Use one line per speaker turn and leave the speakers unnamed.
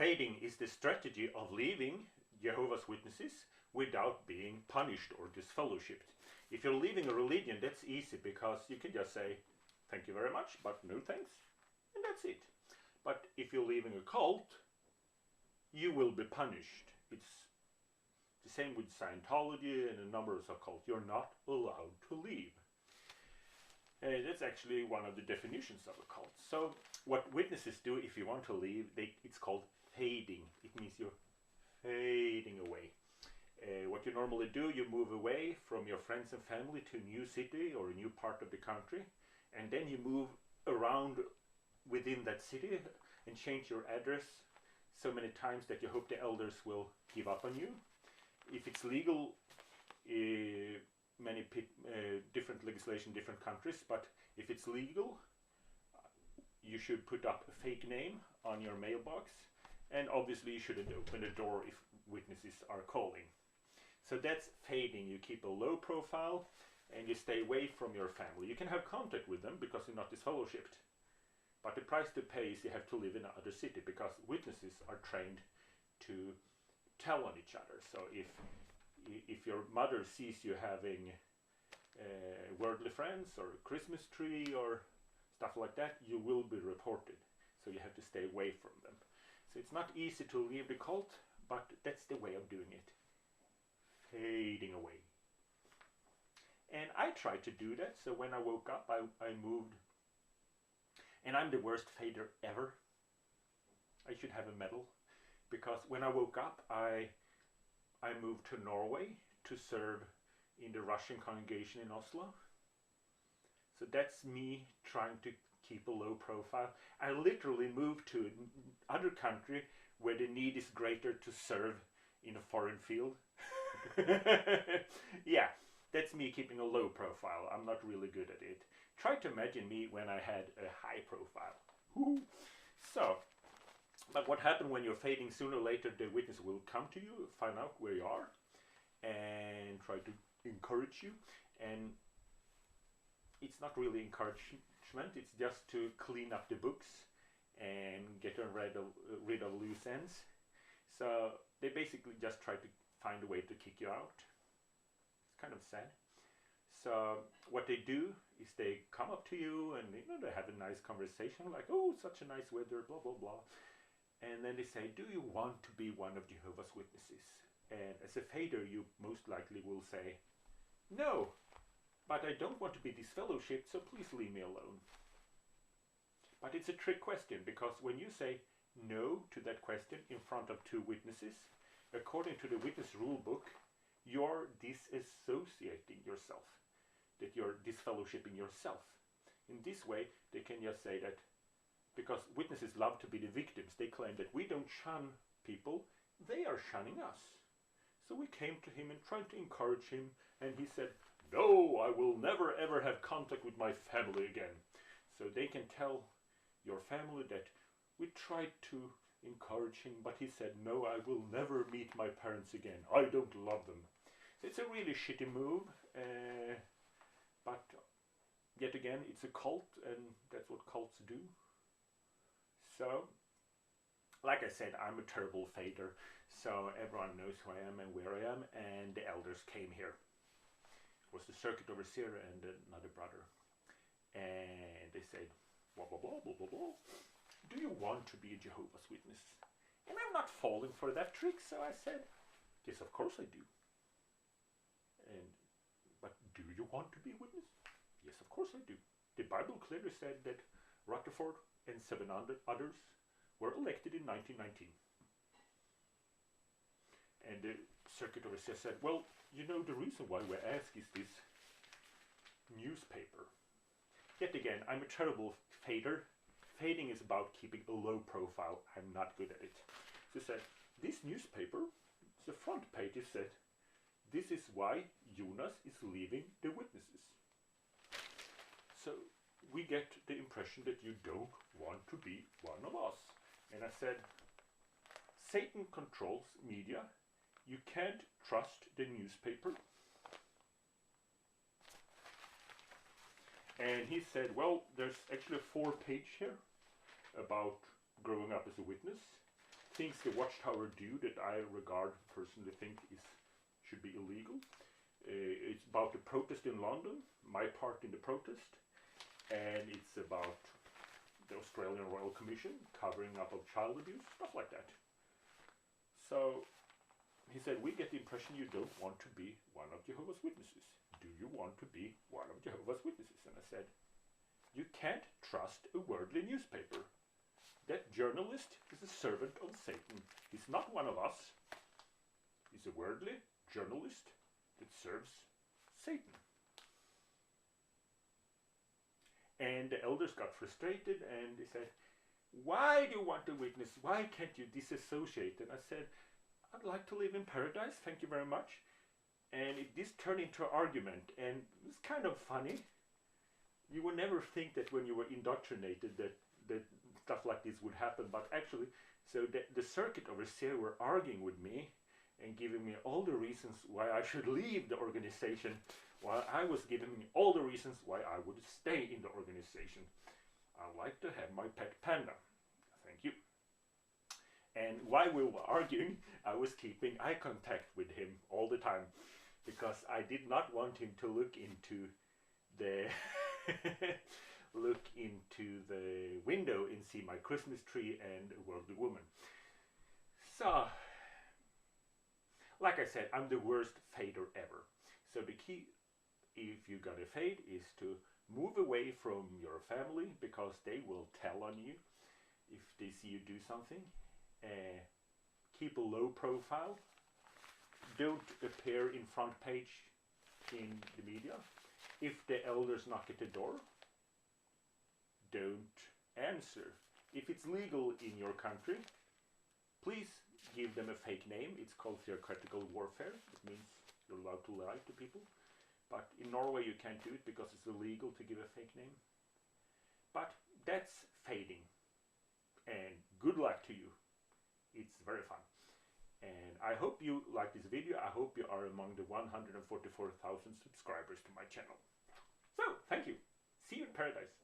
Fading is the strategy of leaving Jehovah's Witnesses without being punished or disfellowshipped. If you're leaving a religion, that's easy because you can just say, thank you very much, but no thanks, and that's it. But if you're leaving a cult, you will be punished. It's the same with Scientology and a number of cults. You're not allowed to leave. That's actually one of the definitions of a cult. So what witnesses do if you want to leave, it's called fading. It means you're fading away. What you normally do, you move away from your friends and family to a new city or a new part of the country, and then you move around within that city and change your address so many times that you hope the elders will give up on you. If it's legal, many different legislation, different countries, but if it's legal, you should put up a fake name on your mailbox, and obviously you shouldn't open the door if witnesses are calling. So that's fading. You keep a low profile and you stay away from your family. You can have contact with them because you're not disfellowshipped, but the price to pay is you have to live in another city because witnesses are trained to tell on each other. So if your mother sees you having worldly friends or a Christmas tree or stuff like that, you will be reported. So you have to stay away from them. So it's not easy to leave the cult, but that's the way of doing it. Fading away. And I tried to do that. So when I woke up, I moved. And I'm the worst fader ever. I should have a medal. Because when I woke up, I moved to Norway to serve in the Russian congregation in Oslo. So that's me trying to keep a low profile. I literally moved to another country where the need is greater to serve in a foreign field. Yeah, that's me keeping a low profile. I'm not really good at it. Try to imagine me when I had a high profile. So, but what happened when you're fading, sooner or later the witness will come to you, find out where you are, and try to encourage you. And it's not really encouragement, it's just to clean up the books and get rid of loose ends. So they basically just try to find a way to kick you out. It's kind of sad. So what they do is they come up to you and they have a nice conversation like, oh, such a nice weather, blah, blah, blah. And then they say, do you want to be one of Jehovah's Witnesses? And as a fader, you most likely will say, no, but I don't want to be disfellowshipped, so please leave me alone. But it's a trick question, because when you say no to that question in front of two witnesses, according to the witness rule book, you're disassociating yourself, that you're disfellowshipping yourself. In this way, they can just say that, because witnesses love to be the victims, they claim that we don't shun people, they are shunning us. So we came to him and tried to encourage him, and he said, no, I will never ever have contact with my family again. So they can tell your family that we tried to encourage him, but he said, no, I will never meet my parents again. I don't love them. So it's a really shitty move, but yet again, it's a cult, and that's what cults do. So, like I said, I'm a terrible fader, so everyone knows who I am and where I am, and the elders came here. It was the circuit overseer and another brother, and they said, blah, blah, blah, blah, blah, blah. Do you want to be a Jehovah's Witness? And I'm not falling for that trick, so I said, yes, of course I do. But do you want to be a witness? Yes, of course I do. The Bible clearly said that Rutherford and 700 others were elected in 1919. And the circuit overseer said, well, you know, the reason why we ask is this newspaper. Yet again, I'm a terrible fader. Fading is about keeping a low profile. I'm not good at it. So he said, this newspaper, the front page, it said, this is why Jonas is leaving the witnesses. So we get the impression that you don't want to be one of us. And I said, Satan controls media. You can't trust the newspaper. And he said, well, there's actually a 4-page here about growing up as a witness. things the Watchtower do that I personally think should be illegal. It's about the protest in London, my part in the protest, and it's about the Australian Royal Commission covering up of child abuse, stuff like that. So he said, we get the impression you don't want to be one of Jehovah's Witnesses. Do you want to be one of Jehovah's Witnesses? And I said, you can't trust a worldly newspaper. That journalist is a servant of Satan. He's not one of us. He's a worldly journalist that serves Satan. And the elders got frustrated and they said, why do you want to witness? Why can't you disassociate? And I said, I'd like to live in paradise, thank you very much. And this turned into an argument, and it was kind of funny. You would never think that when you were indoctrinated that stuff like this would happen, but actually, so the circuit overseer were arguing with me and giving me all the reasons why I should leave the organization, while I was giving me all the reasons why I would stay in the organization. I like to have my pet panda. Thank you. And while we were arguing, I was keeping eye contact with him all the time because I did not want him to look into the window and see my Christmas tree and a worldly woman. So, like I said, I'm the worst fader ever. So the key, if you got a fade, is to move away from your family because they will tell on you if they see you do something. Keep a low profile. Don't appear in front page in the media. If the elders knock at the door, don't answer. If it's legal in your country, please give them a fake name. It's called theocratical warfare. It means you're allowed to lie to people. But in Norway you can't do it because it's illegal to give a fake name. But that's fading. And good luck to you. It's very fun. And I hope you like this video. I hope you are among the 144,000 subscribers to my channel. So, thank you. See you in paradise.